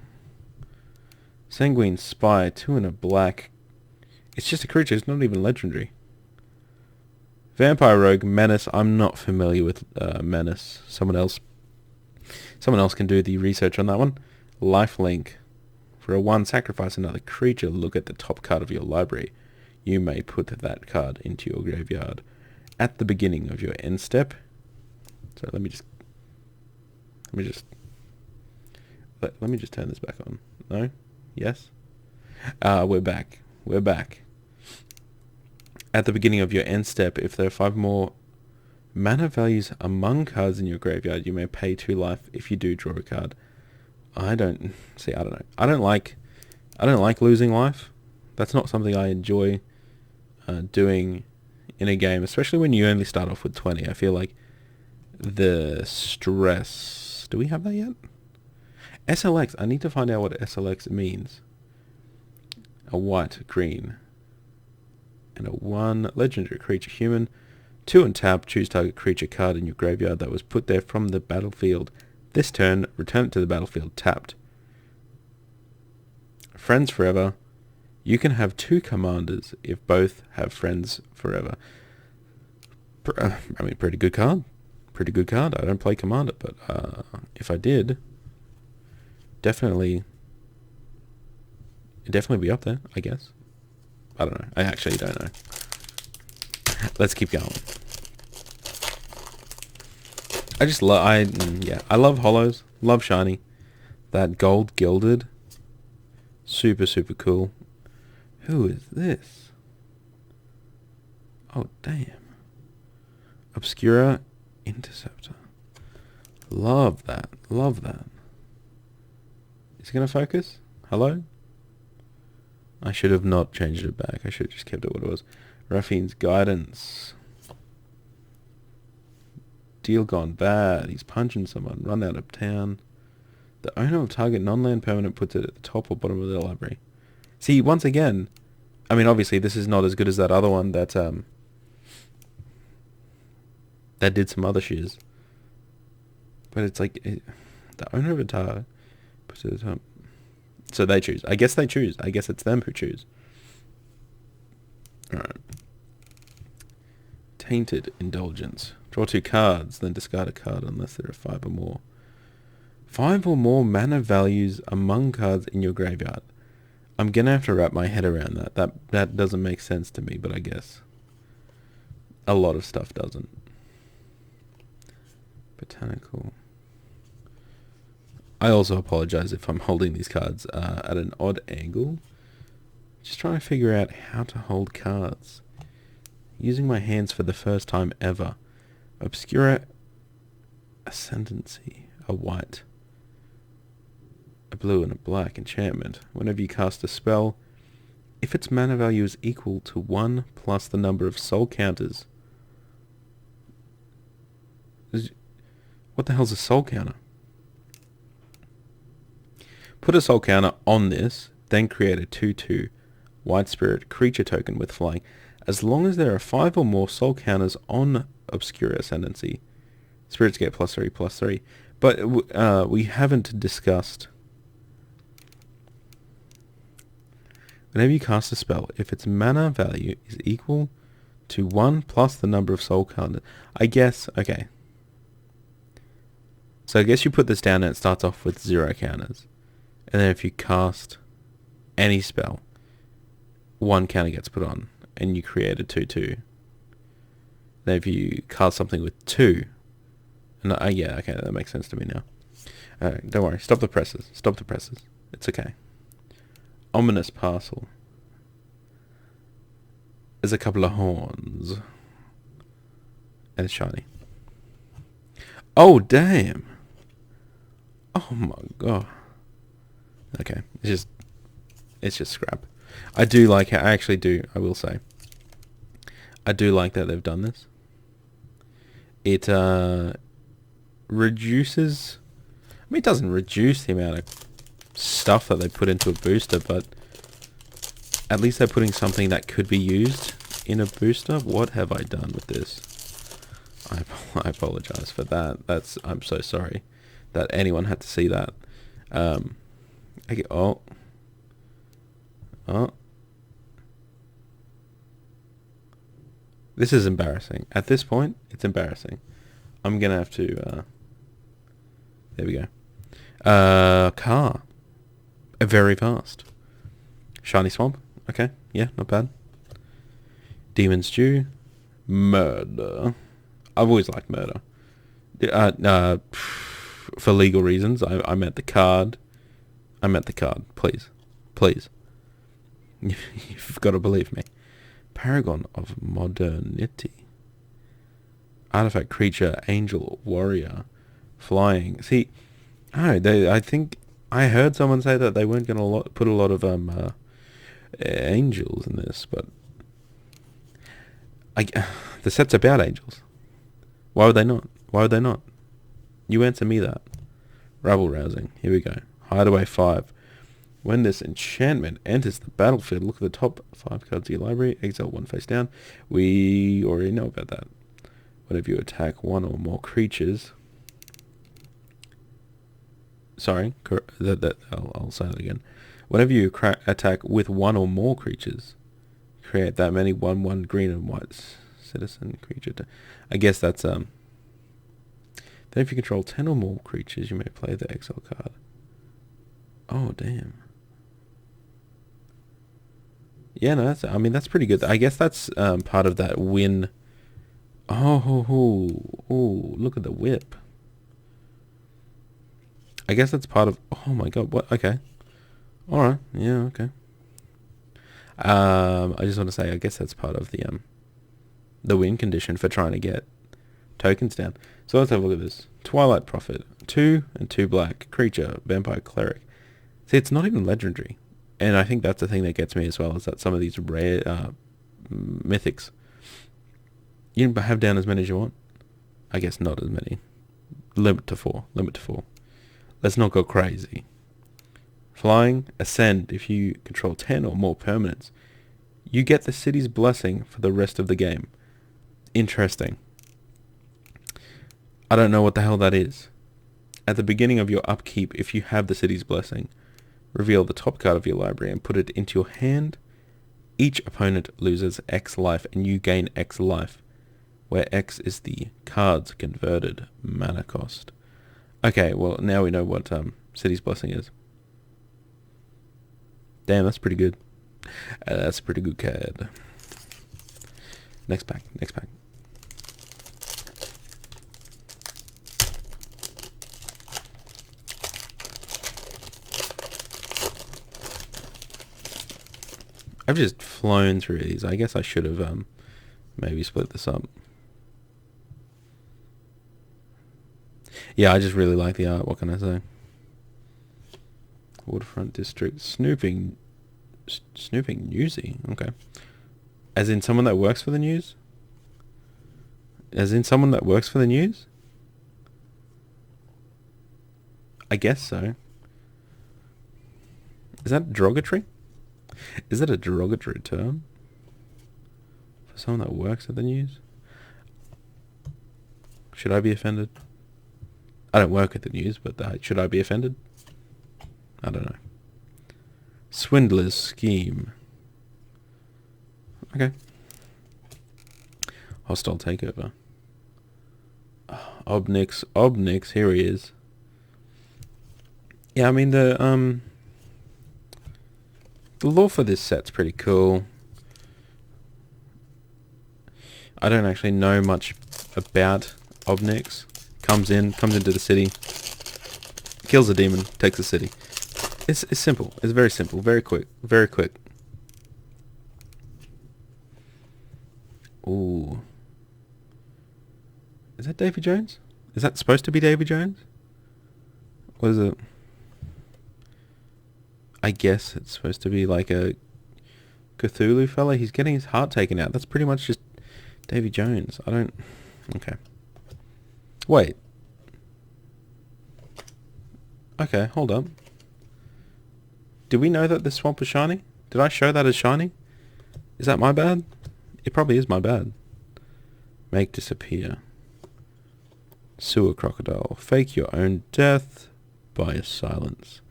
Sanguine Spy, 2 and a black. It's just a creature. It's not even legendary. Vampire Rogue, Menace. I'm not familiar with Menace. Someone else can do the research on that one. Lifelink. For a 1, sacrifice another creature. Look at the top card of your library. You may put that card into your graveyard at the beginning of your end step. So let me just turn this back on. No? Yes? We're back. At the beginning of your end step, if there are 5 more mana values among cards in your graveyard, you may pay 2 life. If you do, draw a card. I don't know. I don't like losing life. That's not something I enjoy doing in a game, especially when you only start off with 20. I feel like the stress... Do we have that yet? SLX. I need to find out what SLX means. A white, green, and a 1 legendary creature human. 2 and tap. Choose target creature card in your graveyard that was put there from the battlefield. This turn, return it to the battlefield tapped. Friends forever. You can have 2 commanders if both have friends forever. Pretty good card. I don't play commander, but if I did, it'd definitely be up there, I guess. I don't know. I actually don't know. Let's keep going. I love hollows, love shiny. That gold gilded, super cool. Who is this? Oh damn. Obscura Interceptor. Love that. Is it gonna focus? Hello? I should have not changed it back. I should have just kept it what it was. Ruffian's Guidance. Deal gone bad. He's punching someone. Run out of town. The owner of target non-land permanent puts it at the top or bottom of their library. See, once again, I mean, obviously this is not as good as that other one that did some other shiz. But it's like, the owner of a target puts it at the top. So they choose. I guess they choose. I guess it's them who choose. Alright. Tainted Indulgence. Draw 2 cards, then discard a card unless there are 5 or more. 5 or more mana values among cards in your graveyard. I'm gonna have to wrap my head around that. That doesn't make sense to me, but I guess a lot of stuff doesn't. Botanical. I also apologize if I'm holding these cards at an odd angle. Just trying to figure out how to hold cards. Using my hands for the first time ever. Obscura Ascendancy. A white. A blue and a black enchantment. Whenever you cast a spell, if its mana value is equal to 1 plus the number of soul counters. What the hell's a soul counter? Put a soul counter on this, then create a 2/2 White Spirit creature token with flying. As long as there are 5 or more soul counters on Obscura Ascendancy, spirits get +3/+3. But we haven't discussed. Whenever you cast a spell, if its mana value is equal to 1 plus the number of soul counters. I guess, okay. So I guess you put this down and it starts off with 0 counters. And then if you cast any spell, 1 counter gets put on, and you create a 2/2. Then if you cast something with 2, and yeah, okay, that makes sense to me now. Alright, don't worry, stop the presses. Stop the presses. It's okay. Ominous Parcel. There's a couple of horns. And it's shiny. Oh, damn. Oh my god. Okay, it's just scrap. I do like how, I will say, I do like that they've done this. It reduces, I mean, it doesn't reduce the amount of stuff that they put into a booster, but at least they're putting something that could be used in a booster. What have I done with this? I apologize for that. I'm so sorry that anyone had to see that. Oh. This is embarrassing. At this point, it's embarrassing. I'm gonna have to, there we go. Car. Very fast. Shiny Swamp. Okay. Yeah, not bad. Demon Stew. Murder. I've always liked Murder. For legal reasons, I meant the card. I meant the card. Please. Please. You've got to believe me. Paragon of Modernity. Artifact creature, angel, warrior, flying. See, I think I heard someone say that they weren't going to put a lot of angels in this, but the set's about angels. Why would they not? Why would they not? You answer me that. Rabble Rousing. Here we go. Hideaway 5. When this enchantment enters the battlefield, look at the top 5 cards of your library. Exile 1 face down. We already know about that. Whenever you attack 1 or more creatures... Sorry, I'll say that again. Whenever you attack with 1 or more creatures, create that many 1/1 green and white citizen creature. I guess that's... Then if you control 10 or more creatures, you may play the exile card. Oh, damn. Yeah, no, that's pretty good. I guess that's part of that win. Oh, look at the whip. I guess that's part of... Oh my god, what? Okay. Alright, yeah, okay. I just want to say, I guess that's part of the win condition for trying to get tokens down. So let's have a look at this. Twilight Prophet. 2 and 2 black. Creature. Vampire Cleric. See, it's not even legendary. And I think that's the thing that gets me as well, is that some of these rare mythics, you can have down as many as you want. I guess not as many. Limit to 4. Let's not go crazy. Flying. Ascend. If you control 10 or more permanents, you get the city's blessing for the rest of the game. Interesting. I don't know what the hell that is. At the beginning of your upkeep, if you have the city's blessing, reveal the top card of your library and put it into your hand. Each opponent loses X life and you gain X life, where X is the card's converted mana cost. Okay, well, now we know what City's Blessing is. Damn, that's pretty good. That's a pretty good card. Next pack. I've just flown through these. I guess I should have maybe split this up. Yeah, I just really like the art. What can I say? Waterfront District. Snooping Snooping newsy. Okay. As in someone that works for the news? As in someone that works for the news? I guess so. Is that derogatory? Is that a derogatory term? For someone that works at the news? Should I be offended? I don't work at the news, but should I be offended? I don't know. Swindler's scheme. Okay. Hostile takeover. Obnix, here he is. Yeah, I mean the lore for this set's pretty cool. I don't actually know much about Obnix. Comes into the city, kills a demon, takes the city. It's simple. It's very simple, very quick. Ooh. Is that Davy Jones? Is that supposed to be Davy Jones? What is it? I guess it's supposed to be like a Cthulhu fella. He's getting his heart taken out. That's pretty much just Davy Jones. I don't... Okay. Wait. Okay, hold up. Did we know that this swamp was shiny? Did I show that as shiny? Is that my bad? It probably is my bad. Make disappear. Sewer crocodile. Fake your own death by silence.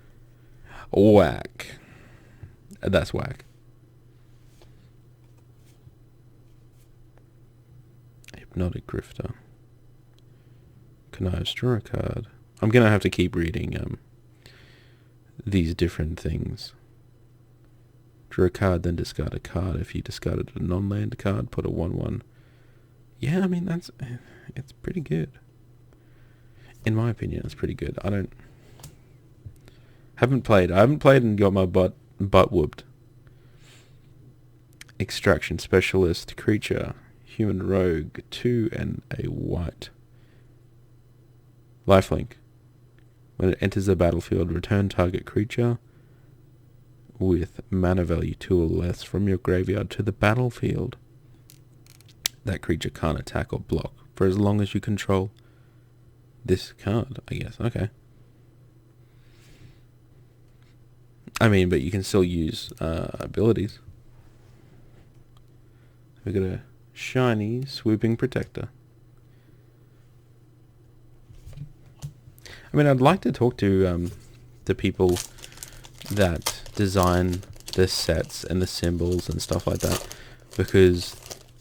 Whack. That's whack. Hypnotic grifter. Connives, draw a card. I'm gonna have to keep reading these different things. Draw a card, then discard a card. If you discarded a non-land card, put a 1/1. Yeah, I mean it's pretty good. In my opinion, it's pretty good. I haven't played and got my butt whooped. Extraction specialist creature, human rogue, 2 and a white. Lifelink. When it enters the battlefield, return target creature with mana value 2 or less from your graveyard to the battlefield. That creature can't attack or block for as long as you control this card, I guess. Okay. I mean, but you can still use abilities. We got a shiny swooping protector. I mean, I'd like to talk to the people that design the sets and the symbols and stuff like that, because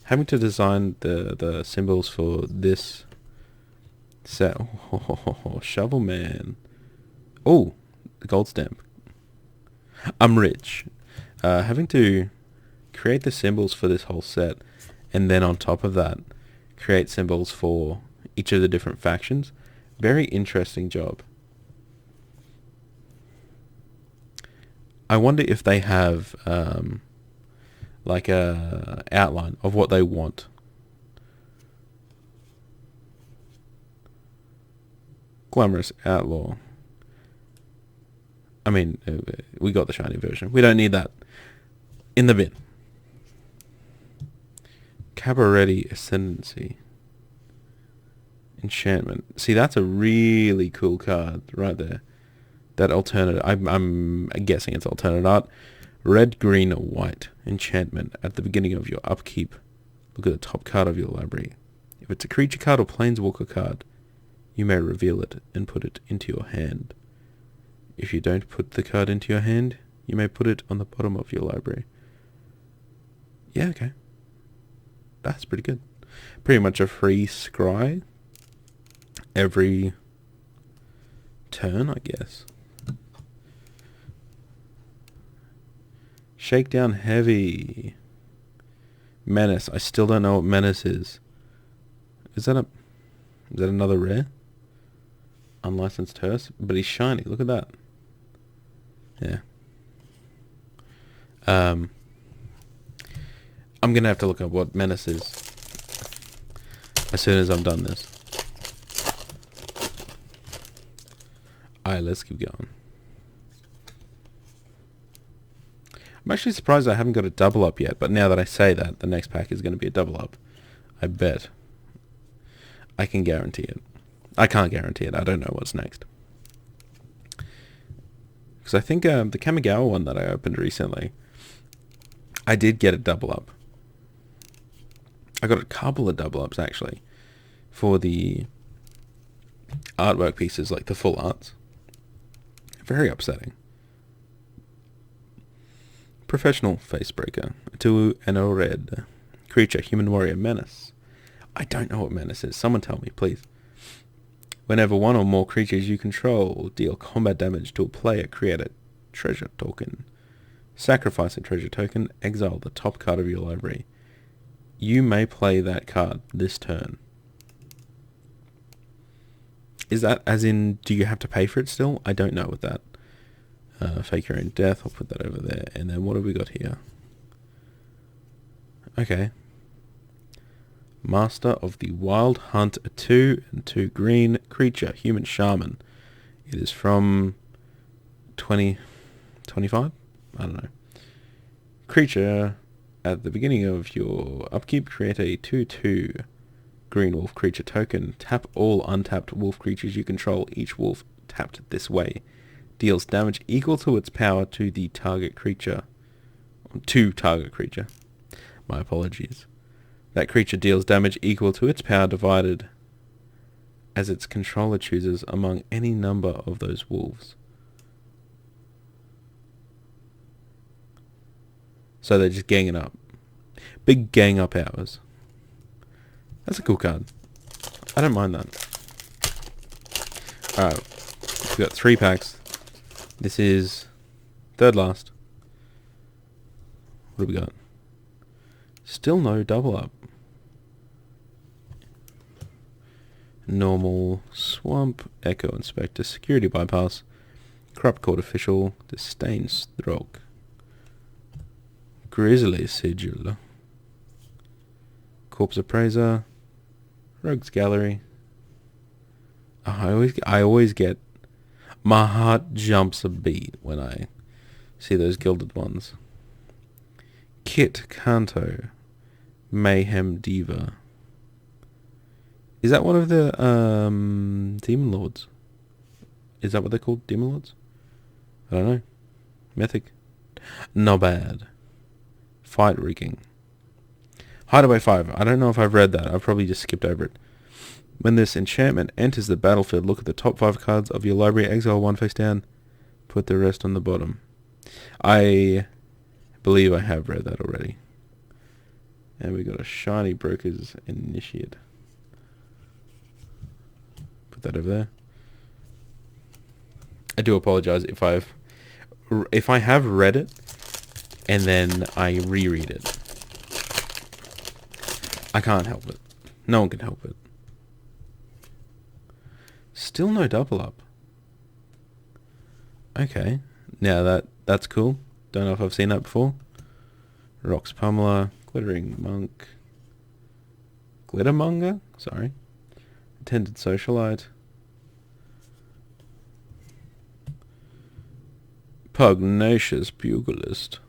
having to design the symbols for this set, Shovel Man. Oh, the gold stamp. I'm rich. Having to create the symbols for this whole set, and then on top of that, create symbols for each of the different factions. Very interesting job. I wonder if they have like a outline of what they want. Glamorous Outlaw. I mean, we got the shiny version. We don't need that. In the bin. Cabaret Ascendancy. Enchantment. See, that's a really cool card right there. That alternate... I'm guessing it's alternate art. Red, green, or white. Enchantment. At the beginning of your upkeep, look at the top card of your library. If it's a creature card or planeswalker card, you may reveal it and put it into your hand. If you don't put the card into your hand, you may put it on the bottom of your library. Yeah, okay. That's pretty good. Pretty much a free scry every turn, I guess. Shakedown Heavy. Menace. I still don't know what Menace is. Is that another rare? Unlicensed Hearse? But he's shiny. Look at that. Yeah. I'm going to have to look up what Menace is as soon as I'm done this. Alright, let's keep going. I'm actually surprised I haven't got a double up yet, but now that I say that, the next pack is going to be a double up. I bet. I can guarantee it. I can't guarantee it. I don't know what's next. Because I think the Kamigawa one that I opened recently, I did get a double up. I got a couple of double ups, actually, for the artwork pieces, like the full arts. Very upsetting. Professional Facebreaker. 2 and a red. Creature, human warrior, menace. I don't know what menace is. Someone tell me, please. Whenever one or more creatures you control deal combat damage to a player, create a treasure token. Sacrifice a treasure token. Exile the top card of your library. You may play that card this turn. Is that as in, do you have to pay for it still? I don't know with that. Fake your own death. I'll put that over there. And then what have we got here? Okay. Master of the Wild Hunt, a 2 and 2 green creature, human shaman. It is from 2025? I don't know. Creature, at the beginning of your upkeep, create a 2/2 green wolf creature token. Tap all untapped wolf creatures you control. Each wolf tapped this way deals damage equal to its power to the target creature. To target creature. My apologies. That creature deals damage equal to its power divided as its controller chooses among any number of those wolves. So they're just ganging up. Big gang up hours. That's a cool card. I don't mind that. Alright. We've got 3 packs. This is third last. What do we got? Still no double up. Normal, Swamp, Echo Inspector, Security Bypass, Corrupt Court Official, Disdain Stroke, Grizzly Sigil, Corpse Appraiser, Rogue's Gallery. Oh, I always get, my heart jumps a beat when I see those gilded ones. Kit Kanto, Mayhem Diva. Is that one of the Demon Lords? Is that what they're called? Demon Lords? I don't know. Mythic. Not bad. Fight Rigging. Hideaway 5. I don't know if I've read that. I've probably just skipped over it. When this enchantment enters the battlefield, look at the top 5 cards of your library, exile 1 face down, put the rest on the bottom. I believe I have read that already. And we got a shiny Broker's Initiate. Put that over there. I do apologize if I have read it and then I reread it. I can't help it. No one can help it. Still no double up. Okay. Now that's cool. Don't know if I've seen that before. Rocks Pummeler, Glittering Monk, Glittermonger? Sorry. Attended Socialite. Pugnacious Buglist.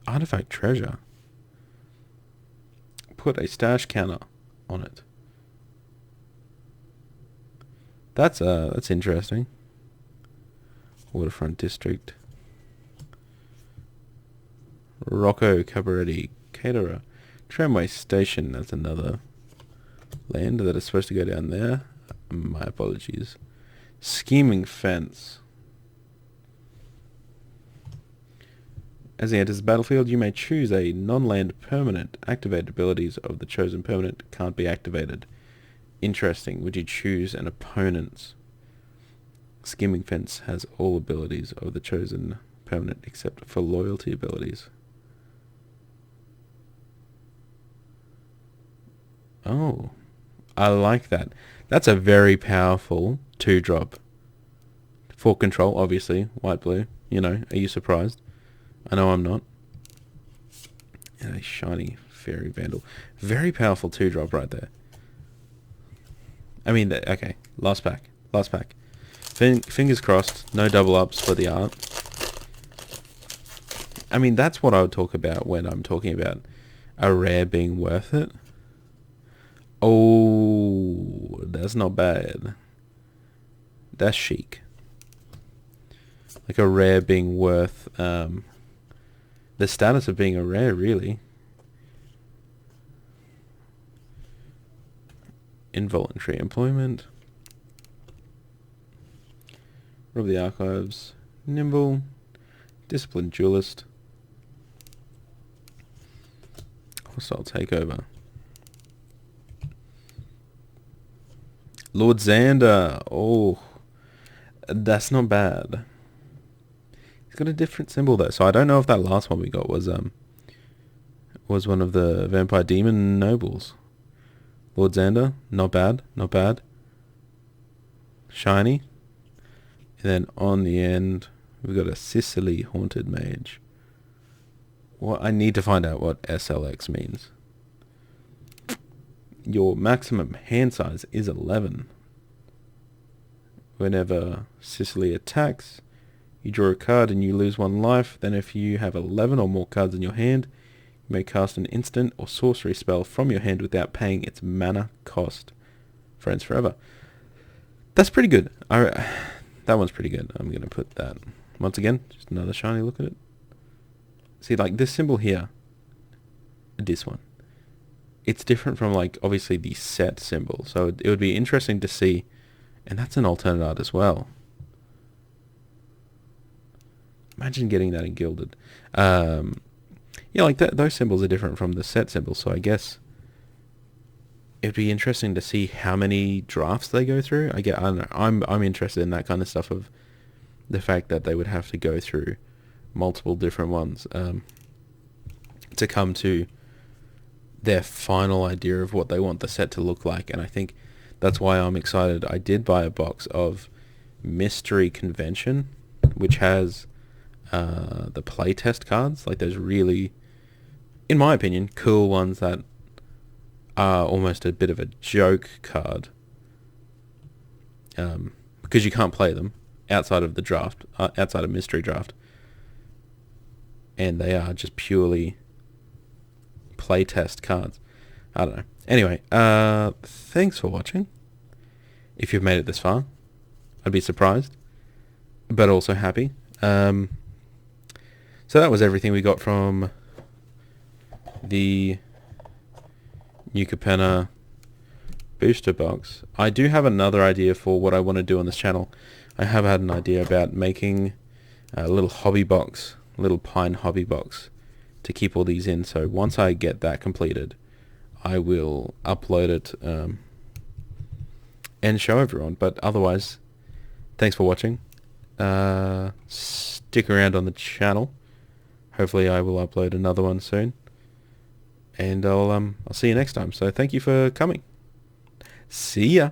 Artifact Treasure. Put a stash counter on it. That's interesting. Waterfront District. Rocco Cabaretti Caterer. Tramway Station. That's another land that is supposed to go down there. My apologies. Scheming Fence. As he enters the battlefield, you may choose a non-land permanent. Activated abilities of the chosen permanent can't be activated. Interesting. Would you choose an opponent's? Scheming Fence has all abilities of the chosen permanent except for loyalty abilities. Oh, I like that. That's a very powerful 2-drop. For control, obviously. White, blue. You know, are you surprised? I know I'm not. And a shiny Fairy Vandal. Very powerful 2-drop right there. I mean, okay. Last pack. Fingers crossed, no double ups for the art. I mean, that's what I would talk about when I'm talking about a rare being worth it. Oh, that's not bad. That's chic. Like a rare being worth the status of being a rare, really. Involuntary employment. Rob the archives. Nimble. Disciplined duelist. Hostile takeover. Lord Xander. Oh, that's not bad. He's got a different symbol though, so I don't know if that last one we got was one of the vampire demon nobles. Lord Xander, not bad, not bad. Shiny. And then on the end, we've got a Sicily haunted mage. Well, I need to find out what SLX means. Your maximum hand size is 11. Whenever Sicily attacks, you draw a card and you lose 1 life. Then if you have 11 or more cards in your hand, you may cast an instant or sorcery spell from your hand without paying its mana cost. Friends forever. That's pretty good. That one's pretty good. I'm going to put that. Once again, just another shiny look at it. See, like this symbol here, this one, it's different from like obviously the set symbol. So it would be interesting to see, and that's an alternate art as well. Imagine getting that in Gilded. Yeah, like those symbols are different from the set symbols. So I guess it'd be interesting to see how many drafts they go through. I don't know. I'm interested in that kind of stuff, of the fact that they would have to go through multiple different ones to come to their final idea of what they want the set to look like. And I think that's why I'm excited. I did buy a box of Mystery Convention, which has the playtest cards, like those really, in my opinion, cool ones that are almost a bit of a joke card, because you can't play them outside of the draft, outside of Mystery Draft, and they are just purely playtest cards. I don't know. Anyway, thanks for watching. If you've made it this far, I'd be surprised, but also happy. So that was everything we got from the new Capenna booster box. I do have another idea for what I want to do on this channel. I have had an idea about making a little hobby box, a little pine hobby box to keep all these in. So once I get that completed, I will upload it and show everyone. But otherwise, thanks for watching. Stick around on the channel. Hopefully I will upload another one soon. And I'll see you next time. So thank you for coming. See ya.